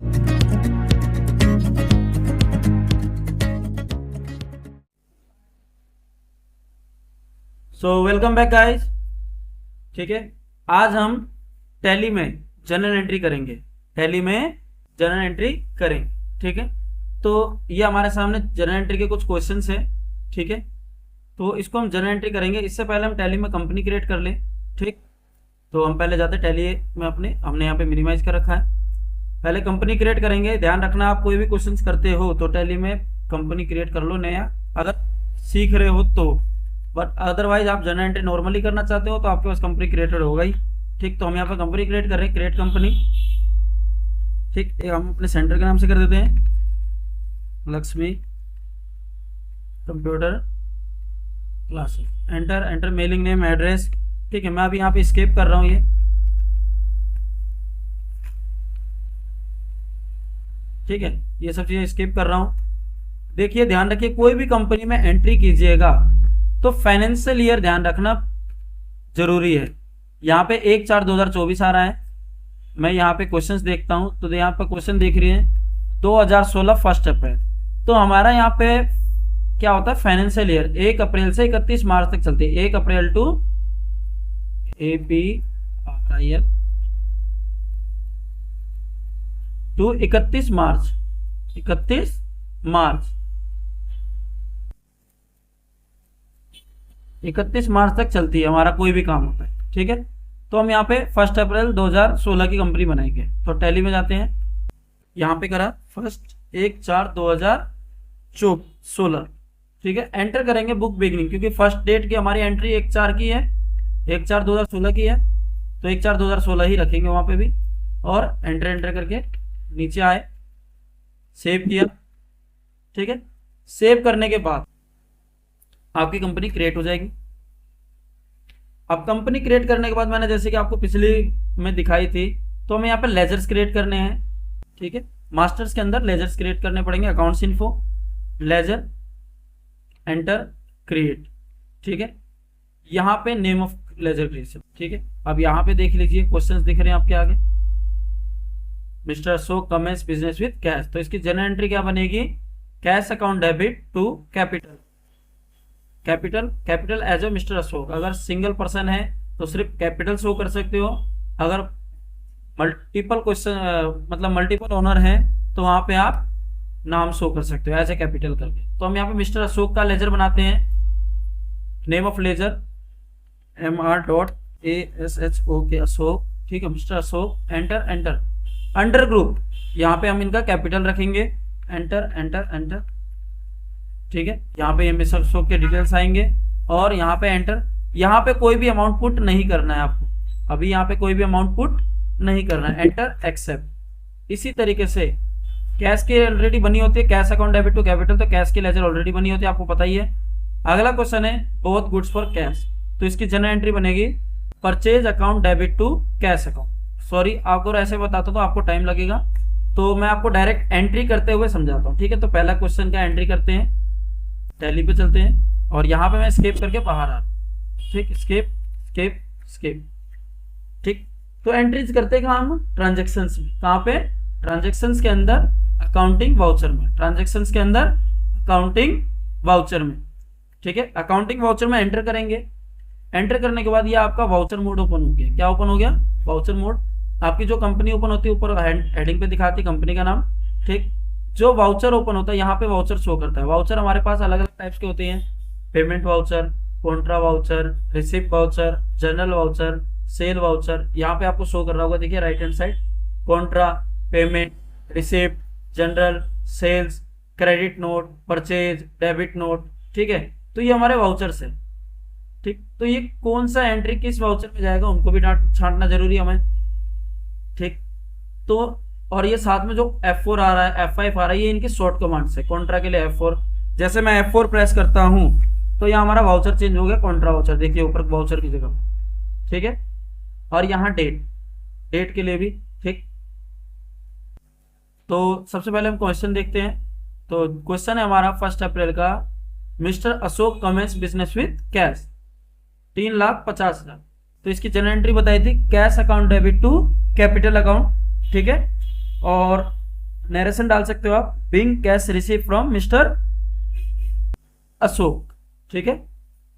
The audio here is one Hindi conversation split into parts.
So welcome back guys. ठीक है, आज हम टैली में जर्नल एंट्री करेंगे। टैली में जर्नल एंट्री करेंगे। ठीक है, तो ये हमारे सामने जर्नल एंट्री के कुछ क्वेश्चंस हैं। ठीक है, तो इसको हम जर्नल एंट्री करेंगे। इससे पहले हम टैली में कंपनी क्रिएट कर लें। ठीक, तो हम पहले जाते हैं टैली में हमने यहाँ पे मिनिमाइज कर रखा है। पहले कंपनी क्रिएट करेंगे। ध्यान रखना, आप कोई भी क्वेश्चंस करते हो तो टैली में कंपनी क्रिएट कर लो नया, अगर सीख रहे हो तो। बट अदरवाइज आप जर्नल एंट्री नॉर्मली करना चाहते हो तो आपके पास कंपनी क्रिएटेड होगा ही। ठीक, तो हम यहाँ पे कंपनी क्रिएट कर रहे हैं, क्रिएट कंपनी। ठीक, हम अपने सेंटर के नाम से कर देते हैं Lakshmi computer classes. Enter mailing name, address. ठीक है, मैं अभी यहाँ पे स्केप कर रहा हूँ ये। ठीक है, ये सब चीजें स्किप कर रहा हूं। देखिए, ध्यान रखिए, कोई भी कंपनी में एंट्री कीजिएगा तो फाइनेंशियल ईयर ध्यान रखना जरूरी है। यहाँ पे 1/4/2024 आ रहा है। मैं यहाँ पे क्वेश्चंस देखता हूं तो यहाँ पे क्वेश्चन देख रही है 2016 1 अप्रैल। तो हमारा यहाँ पे क्या होता है, फाइनेंशियल ईयर 1 अप्रैल से 31 मार्च तक चलती है। 1 अप्रैल टू APRIL टू 31 मार्च 31 मार्च तक चलती है, हमारा कोई भी काम होता है। ठीक है, तो हम यहाँ पे 1 अप्रैल 2016 की कंपनी बनाएंगे। तो टैली में जाते हैं, यहाँ पे करा 1/4/2016। ठीक है, एंटर करेंगे बुक बिगनिंग, क्योंकि फर्स्ट डेट की हमारी एंट्री 1/4 की है, 1/4/2016 की है, तो 1/4/2016 ही रखेंगे वहां पे भी। और एंटर करके नीचे आए, सेव किया। ठीक है, सेव करने के बाद आपकी कंपनी क्रिएट हो जाएगी। अब कंपनी क्रिएट करने के बाद मैंने जैसे कि आपको पिछली में दिखाई थी, तो हमें यहाँ पे लेजर्स क्रिएट करने हैं। ठीक है, मास्टर्स के अंदर लेजर्स क्रिएट करने पड़ेंगे। Accounts info, ledger, enter, create. ठीक है, यहाँ पे नेम ऑफ लेजर क्रिएशन। ठीक है, अब यहाँ पे देख लीजिए, क्वेश्चंस दिख रहे हैं आपके आगे। Mister Ashok commence business with cash, तो इसकी जनरल एंट्री क्या बनेगी, cash account debit to capital as a mister Ashok. अगर सिंगल पर्सन है तो सिर्फ कैपिटल शो कर सकते हो, अगर मल्टीपल क्वेश्चन मतलब मल्टीपल ओनर है तो वहां पे आप नाम शो कर सकते हो एज ए कैपिटल करके। तो हम यहाँ पे मिस्टर अशोक का लेजर बनाते हैं। Name of ledger MR.ASHOK Ashok. ठीक है, mister Ashok. Enter under group, यहाँ पे हम इनका कैपिटल रखेंगे। एंटर। ठीक है, यहाँ पे मिस्टर अशोक के डिटेल्स आएंगे और यहाँ पे एंटर। यहाँ पे कोई भी अमाउंट पुट नहीं करना है आपको, अभी यहाँ पे कोई भी अमाउंट पुट नहीं करना है। Enter, accept. इसी तरीके से कैश की ऑलरेडी बनी होती है, cash account debit to capital, तो कैश की लेजर ऑलरेडी बनी होती है, आपको पता ही है। अगला क्वेश्चन है बोथ गुड्स फॉर कैश, तो इसकी जनरल एंट्री बनेगी purchase account debit to cash account. Sorry, आपको ऐसे बताता तो आपको टाइम लगेगा, तो मैं आपको डायरेक्ट एंट्री करते हुए समझाता हूँ। ठीक है, तो पहला क्वेश्चन का एंट्री करते हैं, टैली पे चलते हैं और यहाँ पे मैं स्केप करके बाहर आ रहा हूँ। ठीक, स्केप। ठीक, तो एंट्रीज करते हैं कहाँ हम, ट्रांजेक्शन्स में। कहाँ पे, ट्रांजेक्शन्स के अंदर अकाउंटिंग वाउचर में। ठीक है, अकाउंटिंग वाउचर में एंटर करेंगे। एंटर करने के बाद ये आपका वाउचर मोड ओपन हो गया। क्या ओपन हो गया, वाउचर मोड। आपकी जो कंपनी ओपन होती है ऊपर हेडिंग पे दिखाती है कंपनी का नाम। ठीक, जो वाउचर ओपन होता है यहाँ पे वाउचर शो करता है। वाउचर हमारे पास अलग अलग टाइप्स के होते हैं, payment voucher, contra voucher, receipt voucher, general voucher, sale voucher. यहाँ पे आपको शो कर रहा होगा, देखिए right hand side, contra, payment, receipt, general, sales, credit note, purchase, debit note. ठीक है, तो ये हमारे वाउचर्स है। ठीक, तो ये कौन सा एंट्री किस वाउचर में जाएगा उनको भी छांटना जरूरी है हमें। ठीक, तो और ये साथ में जो F4 आ रहा है, F5 आ रहा है, ये इनकी शॉर्ट कमांड्स है। कॉन्ट्रा के लिए F4, जैसे मैं F4 प्रेस करता हूं तो यहाँ हमारा वाउचर चेंज हो गया, कॉन्ट्रा वाउचर। देखिए ऊपर वाउचर की जगह। ठीक है, और यहाँ डेट के लिए भी। ठीक, तो सबसे पहले हम क्वेश्चन देखते हैं। तो क्वेश्चन है हमारा 1 अप्रैल का, mister Ashok commence business with cash 3,50,000। तो इसकी जनरल एंट्री बताई थी cash account debit to capital account. ठीक है, और नरेशन डाल सकते हो आप, being cash receive from mister Ashok. ठीक है,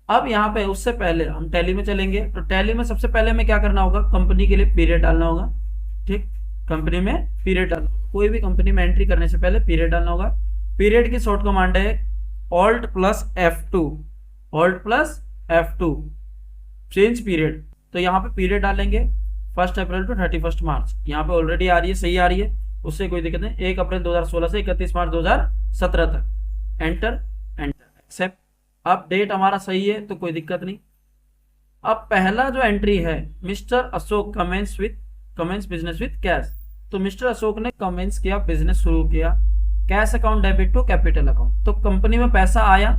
अब यहाँ पे उससे पहले हम टैली में चलेंगे। तो टैली में सबसे पहले हमें क्या करना होगा, कंपनी के लिए पीरियड डालना होगा। ठीक, कंपनी में पीरियड डालना होगा, कोई भी कंपनी में एंट्री करने से पहले पीरियड डालना होगा। पीरियड की शॉर्ट कमांड है alt plus F2, alt plus F2 change period. तो यहाँ पे पीरियड डालेंगे 1 अप्रैल टू 31 मार्च। यहाँ पे ऑलरेडी आ रही है, सही आ रही है, उससे कोई दिक्कत नहीं। 1 अप्रैल 2016 से 31 मार्च 2017 तक। Enter, enter, accept. अब डेट हमारा सही है तो कोई दिक्कत नहीं। अब पहला जो एंट्री है, mister Ashok commence business with cash. तो मिस्टर अशोक ने कमेंस किया, बिजनेस शुरू किया, cash account debit to capital account. तो कंपनी में पैसा आया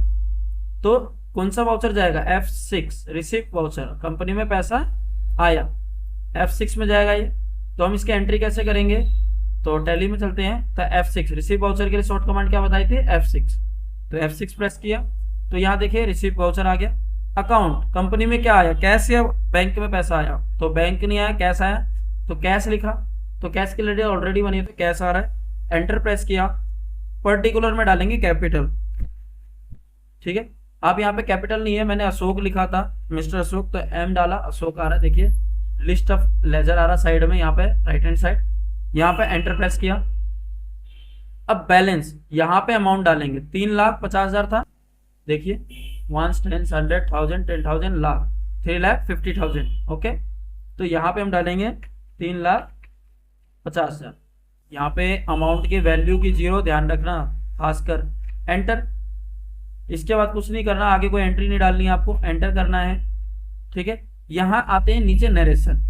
तो कौन सा वाउचर जाएगा, F6 रिसीव वाउचर। कंपनी में पैसा आया, F6 में जाएगा ये। तो हम इसकी एंट्री कैसे करेंगे, तो टैली में चलते हैं। तो F6 रिसीव वाउचर के लिए शॉर्ट कमांड क्या बताई थी, F6। तो F6 प्रेस किया तो यहाँ देखिए रिसीव वाउचर आ गया। अकाउंट, कंपनी में क्या आया, कैश या बैंक में पैसा आया, तो बैंक नहीं आया, कैश आया, तो कैश लिखा। तो कैश की लेटर ऑलरेडी बनी है तो कैश आ रहा है। एंटर प्रेस किया, पर्टिकुलर में डालेंगे कैपिटल। ठीक है, अब यहाँ पे कैपिटल नहीं है, मैंने अशोक लिखा था, मिस्टर अशोक, तो M डाला, अशोक आ रहा है। देखिए लिस्ट ऑफ लेजर आ रहा साइड में, यहाँ पे राइट हैंड साइड। यहाँ पे एंटर प्रेस किया। अब बैलेंस, यहाँ पे अमाउंट डालेंगे, 3,50,000 था। देखिए 1 10 100 1000 10,000 लाख, 3,50,000। ओके, तो यहाँ पे हम डालेंगे 3,50,000। यहाँ पे अमाउंट की वैल्यू की 0 ध्यान रखना खासकर। एंटर, इसके बाद कुछ नहीं करना, आगे कोई एंट्री नहीं डालनी है आपको, एंटर करना है। ठीक है, यहाँ आते हैं नीचे नरेशन।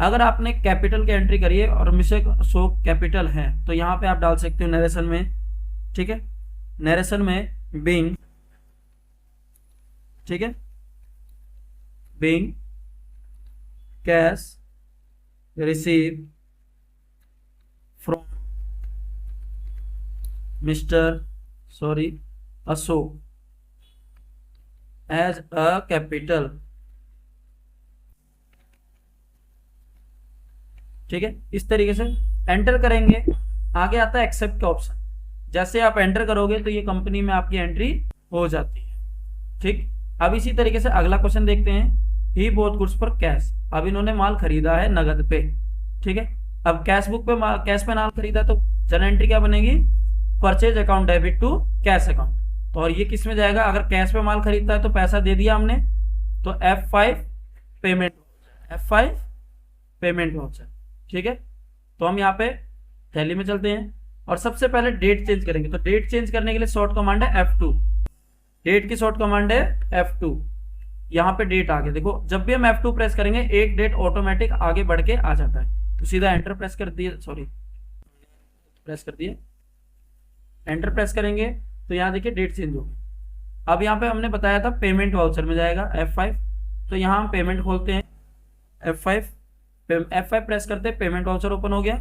अगर आपने कैपिटल की एंट्री करी है और मिस्टर अशोक कैपिटल है तो यहाँ पे आप डाल सकते हो नरेशन में। ठीक है, नरेशन में बिंग, ठीक है, being cash receive from mister Ashok as a capital. ठीक है, इस तरीके से एंटर करेंगे। आगे आता है एक्सेप्ट का ऑप्शन। जैसे आप एंटर करोगे तो ये कंपनी में आपकी एंट्री हो जाती है। ठीक, अब इसी तरीके से अगला क्वेश्चन देखते हैं। ही बोथ गुड्स फॉर कैश। अब इन्होंने माल खरीदा है नगद पे। ठीक है, अब कैश बुक पे कैश पे माल खरीदा तो जर्नल एंट्री क्या बनेगी, purchase account debit to cash account. तो और ये किस में जाएगा, अगर कैश पे माल खरीदता है तो पैसा दे दिया हमने, तो F5 payment, F5 payment voucher. ठीक है, तो हम यहाँ पे टैली में चलते हैं और सबसे पहले डेट चेंज करेंगे। तो डेट चेंज करने के लिए शॉर्ट कमांड है F2। डेट की शॉर्ट कमांड है F2। यहाँ पे डेट आ गया, देखो जब भी हम F2 प्रेस करेंगे एक डेट ऑटोमेटिक आगे बढ़ के आ जाता है। तो सीधा एंटर प्रेस कर दिए, एंटर प्रेस करेंगे तो यहाँ देखिए डेट चेंज होगी। अब यहाँ पे हमने बताया था पेमेंट वाउचर में जाएगा F5। तो यहाँ हम पेमेंट खोलते हैं, F5 प्रेस करते हैं, पेमेंट वाउचर ओपन हो गया।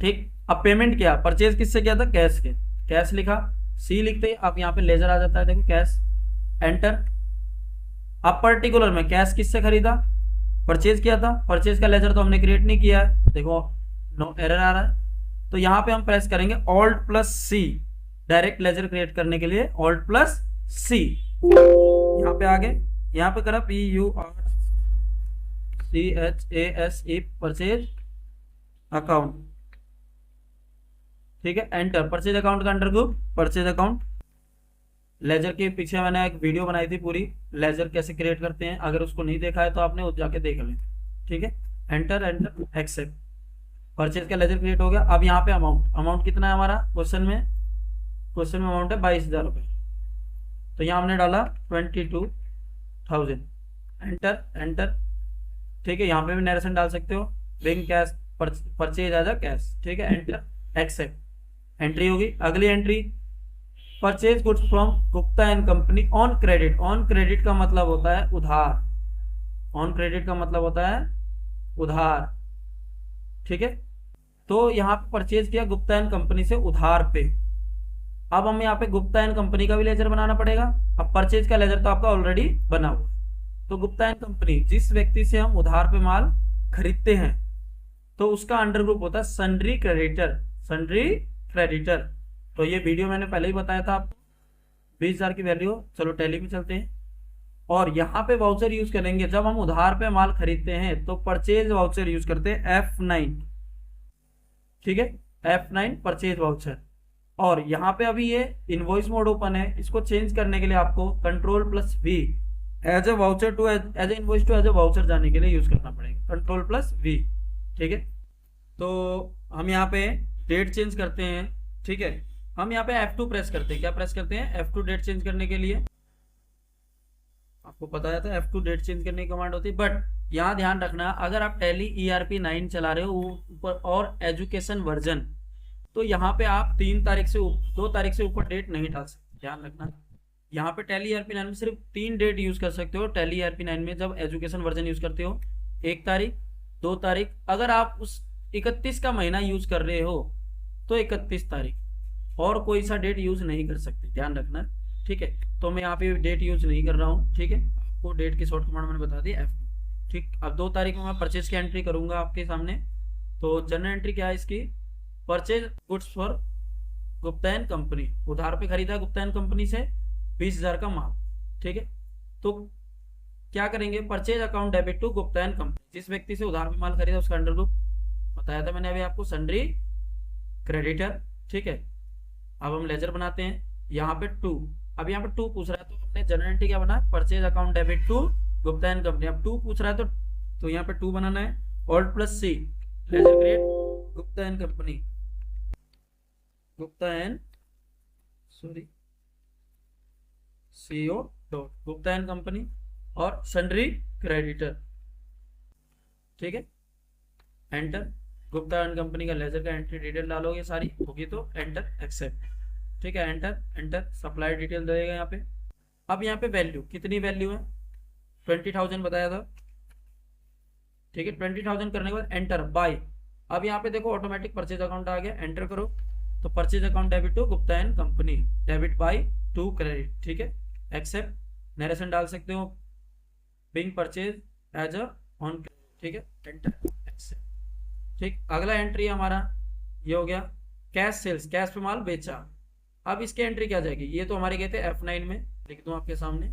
ठीक, अब पेमेंट किया, परचेज किससे किया था, कैश के, कैश लिखा, C लिखते ही अब यहाँ पे लेजर आ जाता है, देखो कैश। एंटर, अब पर्टिकुलर में कैश किससे खरीदा, परचेज किया था, परचेज का लेजर तो हमने क्रिएट नहीं किया है, देखो नो एरर आ रहा है। तो यहाँ पे हम प्रेस करेंगे Alt+C, डायरेक्ट लेजर क्रिएट करने के लिए Alt+C। यहाँ पे आगे, यहाँ पे करा PURCHASE परचेज अकाउंट। ठीक है, एंटर, परचेज अकाउंट का under group purchase account. Ledger के पीछे मैंने एक वीडियो बनाई थी पूरी, लेजर कैसे क्रिएट करते हैं, अगर उसको नहीं देखा है तो आपने उस जाके देख लें। ठीक है, एंटर, एंटर, एक्सेप्ट, परचेज का लेजर क्रिएट हो गया। अब यहाँ पे अमाउंट कितना है हमारा, क्वेश्चन में अमाउंट है 22,000 रुपये। तो यहाँ हमने डाला 22,000। Enter, enter. ठीक है, यहाँ पे भी नरेशन डाल सकते हो, bank cash purchase as a cash. ठीक है, एंटर, एक्सेप्ट, एंट्री होगी। अगली entry, purchase goods from Gupta and company on credit. On credit का मतलब होता है उधार, ऑन क्रेडिट का मतलब होता है उधार। ठीक है, तो यहाँ पे परचेज किया गुप्ता एंड कंपनी से उधार पे। अब हमें यहाँ पे गुप्ता एंड कंपनी का भी लेजर बनाना पड़ेगा। अब परचेज का लेजर तो आपका ऑलरेडी बना हुआ है। तो गुप्ता एंड कंपनी, जिस व्यक्ति से हम उधार पे माल खरीदते हैं तो उसका अंडर ग्रुप होता है सन्ड्री क्रेडिटर। सन्ड्री क्रेडिटर, तो ये वीडियो मैंने पहले ही बताया था आपको, 20,000 की वैल्यू। चलो टैली में चलते हैं, और यहाँ पे वाउचर यूज करेंगे जब हम उधार पे माल खरीदते हैं, तो परचेज वाउचर यूज करते हैं F9। ठीक है, F9 परचेज वाउचर। और यहाँ पे अभी ये इनवॉइस मोड ओपन है, इसको चेंज करने के लिए आपको Ctrl+V, as a voucher to as a invoice to as a voucher जाने के लिए यूज करना पड़ेगा, Ctrl+V। ठीक है, तो हम यहाँ पे डेट चेंज करते हैं। ठीक है, हम यहाँ पे F2 प्रेस करते हैं। क्या प्रेस करते हैं? F2 डेट चेंज करने के लिए। आपको बताया था F2 डेट चेंज करने की कमांड होती है। बट यहाँ ध्यान रखना, अगर आप टैली ERP9 चला रहे हो ऊपर और एजुकेशन वर्जन, तो यहाँ पे आप 2 तारीख से ऊपर डेट नहीं डाल सकते। ध्यान रखना, यहाँ पे टैली ERP9 में सिर्फ 3 डेट यूज कर सकते हो। टैली ERP9 में जब एजुकेशन वर्जन यूज करते हो 1 तारीख, 2 तारीख, अगर आप उस 31 का महीना यूज कर रहे हो तो 31 तारीख, और कोई सा डेट यूज नहीं कर सकते। ध्यान रखना। ठीक है, तो मैं यहाँ पे डेट यूज नहीं कर रहा हूँ। ठीक है, आपको डेट की शॉर्ट कमांड मैंने बता दी F2। ठीक, अब 2 तारीख में मैं परचेज की एंट्री करूंगा आपके सामने। तो जनरल एंट्री क्या है इसकी? Purchase goods for Gupta and company, उधार पे खरीदा गुप्ता एंड कंपनी से 20,000 का माल। ठीक है, तो क्या करेंगे? Purchase account debit to Gupta and company, जिस व्यक्ति से उधार पे माल खरीदा उसका अंडर ग्रुप बताया था मैंने अभी आपको, सन्ड्री क्रेडिटर। ठीक है, अब हम लेजर बनाते हैं। यहाँ पे 2, अब यहाँ पे 2 पूछ रहा है, तो हमने जनरल एंट्री क्या बना? Purchase account debit to Gupta and company. अब 2 पूछ रहा है तो यहाँ पे 2 बनाना है। Alt+C, ledger create Gupta and company, Gupta and CO dot Gupta and company और सन्ड्री क्रेडिटर। ठीक है, एंटर। गुप्ता एंड कंपनी का लेजर का एंट्री डिटेल डालोगे, सारी होगी तो एंटर एक्सेप्ट। ठीक है, एंटर एंटर, सप्लाई डिटेल देगा यहाँ पे। अब यहाँ पे वैल्यू, कितनी वैल्यू है? 20,000 बताया था। ठीक है, 20,000 करने के बाद एंटर बाय। अब यहाँ पे देखो ऑटोमेटिक परचेज अकाउंट आ गया, एंटर करो। तो purchase account debit to Gupta and company, debit by to credit. ठीक है, एक्सेप्ट। नरेशन डाल सकते हो, being purchase as a on. ठीक है, एंटर एक्सेप्ट। ठीक, अगला एंट्री हमारा ये हो गया कैश सेल्स, कैश पे माल बेचा। अब इसकी एंट्री क्या जाएगी? ये तो हमारे गए थे F9 में, लिख दूं आपके सामने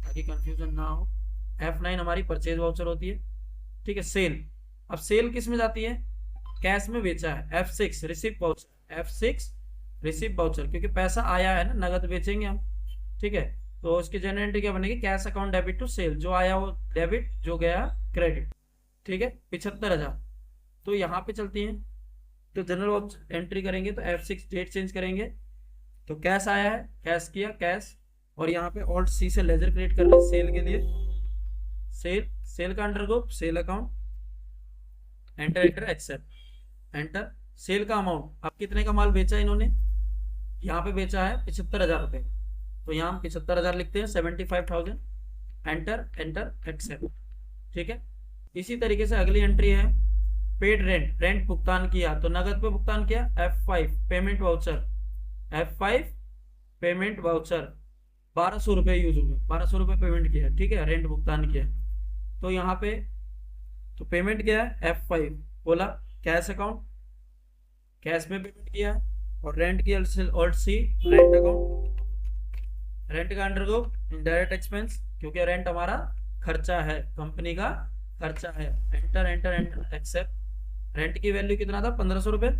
ताकि कंफ्यूजन ना हो। F9 हमारी परचेज वाउचर होती है। ठीक है, सेल, अब सेल किस में जाती है? कैश में बेचा है, F6 receipt voucher, F6 receipt voucher, क्योंकि पैसा आया है ना, नगद बेचेंगे हम। ठीक है, तो उसकी जनरल एंट्री क्या बनेगी? Cash account debit to sale, जो आया वो डेबिट, जो गया क्रेडिट। ठीक है, 75,000। तो यहाँ पे चलती हैं, तो जनरल एंट्री करेंगे तो F6 डेट चेंज करेंगे, तो कैश आया है, कैश किया कैश, और यहाँ पे Alt+C से लेजर क्रिएट कर रहे हैं सेल के लिए। सेल, सेल का under group sale account, enter enter accept enter. Sale का अमाउंट, अब कितने का माल बेचा इन्होंने? यहाँ पे बेचा है 75,000 रुपए, तो यहाँ हम 75,000 लिखते हैं, 75,000, एंटर एंटर एक्सेप्ट। ठीक है, इसी तरीके से अगली एंट्री है पेड रेंट, रेंट भुगतान किया, तो नगद पे भुगतान किया, F5 payment voucher, F5 payment voucher, 1200 रुपये यूज हुए, 1200 रुपये पेमेंट किया। ठीक है, रेंट भुगतान किया, तो यहाँ पे तो पेमेंट किया है F5, बोला कैश अकाउंट, कैश में पेमेंट किया, और रेंट की Alt+C रेंट अकाउंट, रेंट का अंडर ग्रुप इनडायरेक्ट एक्सपेंस, क्योंकि रेंट हमारा खर्चा है, कंपनी का खर्चा है। Enter enter enter accept. Rent की वैल्यू कितना था? 1,500 रुपये,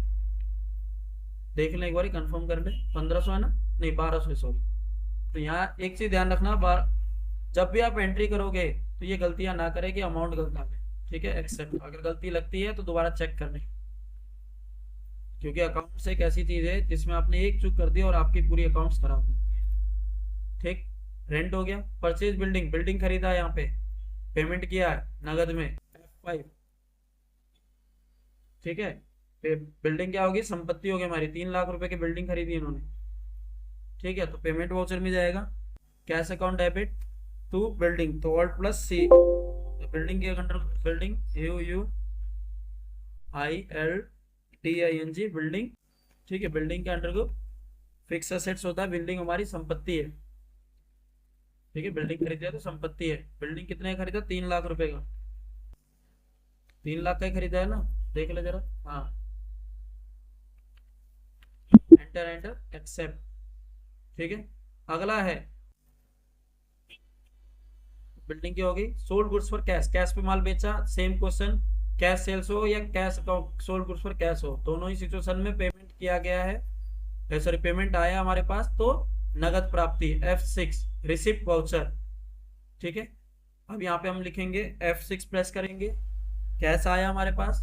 देख लें एक बार, कंफर्म कर ले, 1,500 है ना? नहीं 1,200, सॉरी। तो यहाँ एक चीज ध्यान रखना, जब भी आप एंट्री करोगे तो ये गलतियां ना करें कि अमाउंट गलत आ जाए। ठीक है, एक्सेप्ट। अगर गलती लगती है तो दोबारा चेक कर लें, क्योंकि अकाउंट्स एक ऐसी चीज है जिसमें आपने एक चूक कर दी और आपकी पूरी अकाउंट्स खराब हो जाती है। ठीक, रेंट हो गया। परचेज बिल्डिंग, बिल्डिंग खरीदा है, यहाँ पे पेमेंट किया है नगद में, F5। ठीक है, बिल्डिंग क्या होगी? संपत्ति होगी हमारी, 3 लाख रुपए की बिल्डिंग खरीदी इन्होंने। ठीक है, तो पेमेंट वाउचर में जाएगा cash account debit to building, तो Alt+C, तो बिल्डिंग के अंडर बिल्डिंग BUILDING बिल्डिंग। ठीक है, बिल्डिंग के अंडर को फिक्स एसेट्स होता है, बिल्डिंग हमारी संपत्ति है। ठीक है, बिल्डिंग खरीदा तो संपत्ति है। बिल्डिंग कितने का खरीदा? 3 लाख रुपए का, 3 लाख का ही खरीदा है ना, देख ले जरा। हाँ, एंटर एंटर एक्सेप्ट। ठीक है, अगला है बिल्डिंग की होगी। Sold goods for cash, cash पे माल बेचा, सेम क्वेश्चन, कैश सेल्स हो या cash sold goods for cash हो, दोनों ही सिचुएशन में पेमेंट किया गया है, सॉरी पेमेंट आया हमारे पास, तो नगद प्राप्ति F6 रिसिप्ट वाउचर। ठीक है, अब यहाँ पे हम लिखेंगे F6 प्रेस करेंगे, कैश आया हमारे पास,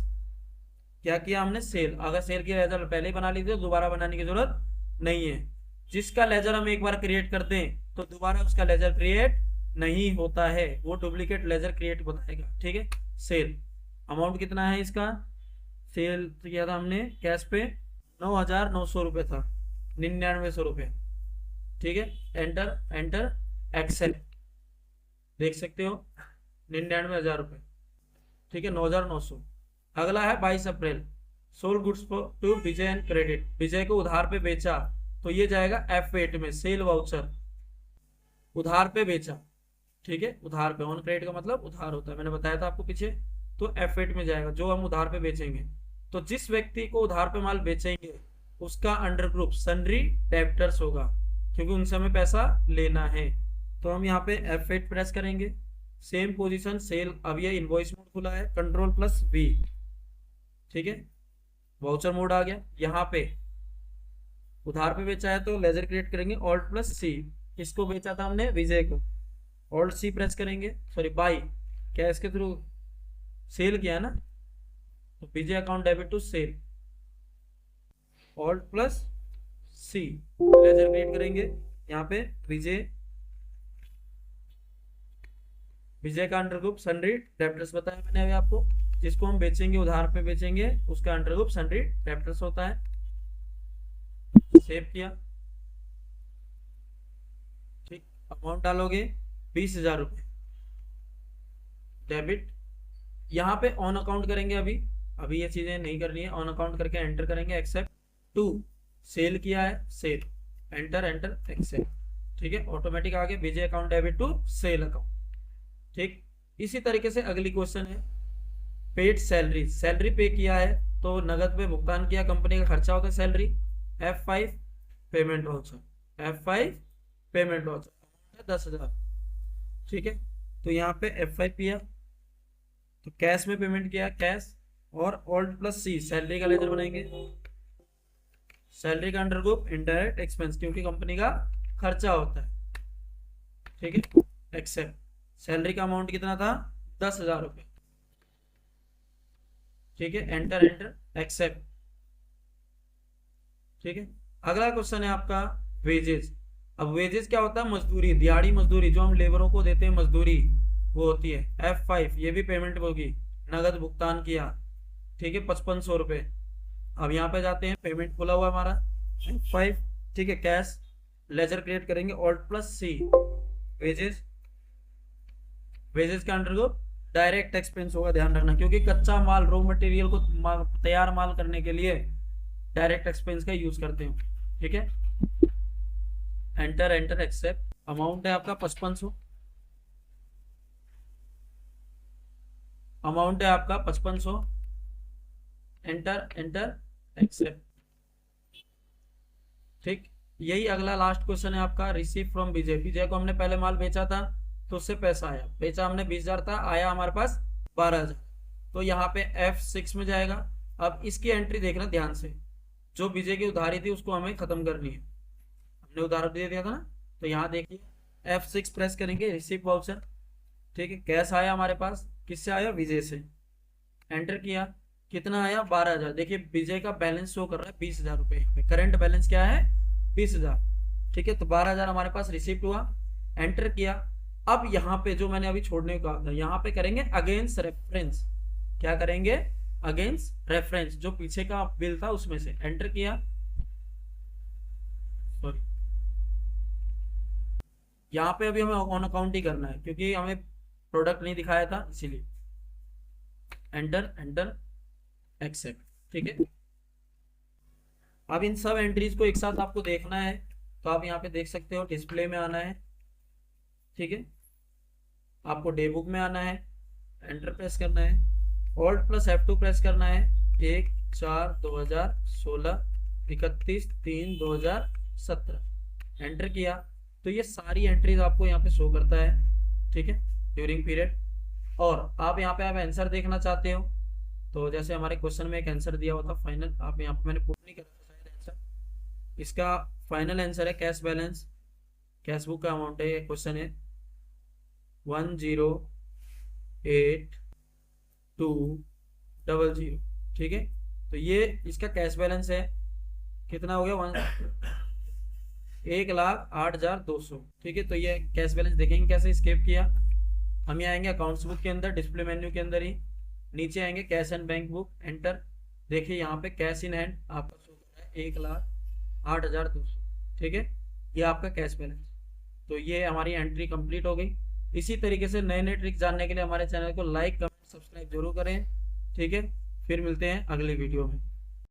क्या किया हमने, सेल। अगर सेल की लेजर पहले ही बना ली थी तो दोबारा बनाने की जरूरत नहीं है। जिसका लेजर हम एक बार क्रिएट कर दें तो दोबारा उसका लेजर क्रिएट नहीं होता है, वो डुप्लीकेट लेजर क्रिएट बताएगा। ठीक है, सेल अमाउंट कितना है इसका, सेल किया था हमने कैश पे 9,900 रुपये था, 9900 रुपये। ठीक है, एंटर एंटर एक्सेप्ट, देख सकते हो 99,000 रुपये। ठीक है, 9,900। अगला है 22 April, sold goods to Vijay and credit, Vijay को उधार पे बेचा, तो ये जाएगा F8 में, सेल वाउचर, उधार पे बेचा। ठीक है, उधार पे, ऑन क्रेडिट का मतलब उधार होता है, मैंने बताया था आपको पीछे, तो F8 में जाएगा जो हम उधार पे बेचेंगे। तो जिस व्यक्ति को उधार पे माल बेचेंगे उसका अंडर ग्रुप सन्ड्री डेब्टर्स होगा, क्योंकि उनसे हमें पैसा लेना है। तो हम यहाँ पे F8 प्रेस करेंगे, सेम पोजीशन सेल, अब ये इनवॉइस मोड खुला है, Ctrl+V। ठीक है, वाउचर मोड आ गया। यहाँ पे उधार पे बेचा है तो लेजर क्रिएट करेंगे, Alt+C, इसको बेचा था हमने विजय को, Alt+C प्रेस करेंगे, सॉरी बाई, क्या इसके थ्रू सेल किया है ना, तो Vijay account debit to sale, Alt+C, ledger create करेंगे। यहाँ पे विजय, विजय का अंडर ग्रुप सन्ड्री डेब्टर्स बताया मैंने अभी आपको, जिसको हम बेचेंगे उधार पे बेचेंगे उसका अंडर ग्रुप सन्ड्री डेब्टर्स होता है। सेव किया, ठीक, अमाउंट डालोगे 20,000 रुपये डेबिट। यहाँ पे ऑन अकाउंट करेंगे, अभी ये चीजें नहीं करनी है, ऑन अकाउंट करके एंटर करेंगे, एक्सेप्ट टू, सेल किया है सेल, एंटर एंटर एक्सेप्ट। ठीक है, ऑटोमेटिक आगे Vijay account debit to sale account. ठीक, इसी तरीके से अगली क्वेश्चन है पेड सैलरी, सैलरी पे किया है तो नगद पे भुगतान किया, कंपनी का खर्चा होता है salary, F5 payment voucher, F5 payment voucher 10,000। ठीक है, तो यहाँ पे F5 किया तो कैश में पेमेंट किया, कैश, और Alt+C सैलरी का लेजर बनाएंगे, सैलरी का अंडर ग्रुप इनडायरेक्ट एक्सपेंस, क्योंकि कंपनी का खर्चा होता है। ठीक है, एक्सेप्ट, सैलरी का अमाउंट कितना था, 10,000 रुपये। ठीक है, एंटर एंटर एक्सेप्ट। ठीक है, अगला क्वेश्चन है आपका वेजेस। अब वेजेस क्या होता है, मजदूरी, दिहाड़ी मजदूरी, जो हम लेबरों को देते हैं मजदूरी, वो होती है F5, ये भी पेमेंट होगी, नगद भुगतान किया। ठीक है, 5500 रुपये। अब यहाँ पे जाते हैं, पेमेंट खुला हुआ हमारा F5। ठीक है, कैश, लेजर क्रिएट करेंगे, Alt+C, वेजेस, वेजेस का अंडर ग्रुप डायरेक्ट एक्सपेंस होगा, ध्यान रखना, क्योंकि कच्चा माल, रॉ मटेरियल को तैयार माल करने के लिए डायरेक्ट एक्सपेंस का यूज करते हैं। ठीक है, एंटर एंटर एक्सेप्ट, अमाउंट है आपका 5500, अमाउंट है आपका 5500, एंटर एंटर एक्सेप्ट। ठीक, यही अगला लास्ट क्वेश्चन है आपका, रिसीव फ्रॉम विजय, विजय को हमने पहले माल बेचा था तो उससे पैसा आया, बेचा हमने 20,000 था, आया हमारे पास 12,000, तो यहाँ पे F6 में जाएगा। अब इसकी एंट्री देखना ध्यान से, जो विजय की उधारी थी उसको हमें खत्म करनी है, हमने उधार दे दिया था ना, तो यहाँ देखिए F6 प्रेस करेंगे, रिसीव वाउचर। ठीक है, कैश आया हमारे पास, किससे आया, विजय से, एंटर किया, कितना आया, 12,000। देखिए विजय का बैलेंस शो कर रहा है 20,000 रुपये, यहाँ पे करंट बैलेंस क्या है, 20,000। ठीक है, तो 12,000 हमारे पास रिसीव हुआ, एंटर किया। अब यहाँ पे जो मैंने अभी छोड़ने को कहा था, यहाँ पे करेंगे अगेंस्ट रेफरेंस, क्या करेंगे, अगेंस्ट रेफरेंस, जो पीछे का बिल था उसमें से, एंटर किया, सॉरी यहाँ पे अभी हमें ऑन अकाउंट ही करना है क्योंकि हमें प्रोडक्ट नहीं दिखाया था इसीलिए, एंटर एंटर एक्सेप्ट। ठीक है, अब इन सब एंट्रीज को एक साथ आपको देखना है तो आप यहाँ पे देख सकते हो, डिस्प्ले में आना है। ठीक है, आपको डे बुक में आना है, एंटर प्रेस करना है, Alt+F2 प्रेस करना है, 1/4/2016, 31/3/2017 एंटर किया तो ये सारी एंट्रीज आपको यहाँ पे शो करता है, ठीक है, ड्यूरिंग पीरियड। और आप यहाँ पे आप आंसर देखना चाहते हो तो जैसे हमारे क्वेश्चन में एक आंसर दिया हुआ था फाइनल, आप यहाँ पे मैंने पुट नहीं करा था शायद आंसर, इसका फाइनल आंसर है कैश बैलेंस, कैश बुक का अमाउंट है, ये क्वेश्चन है 108,200, ठीक है। तो ये इसका कैश बैलेंस है, कितना हो गया 1,08,200, ठीक है। तो ये कैश बैलेंस देखेंगे कैसे स्केप किया, हम यहाँ आएंगे अकाउंट्स बुक के अंदर, डिस्प्ले मेन्यू के अंदर ही नीचे आएंगे cash and bank book, enter. देखिए यहाँ पे कैश इन हैंड आपका शो कर रहा है 1,08,200, ठीक है, ये आपका कैश बैलेंस। तो ये हमारी एंट्री कंप्लीट हो गई। इसी तरीके से नए नए ट्रिक्स जानने के लिए हमारे चैनल को लाइक, कमेंट, सब्सक्राइब जरूर करें, ठीक है। फिर मिलते हैं अगले वीडियो में।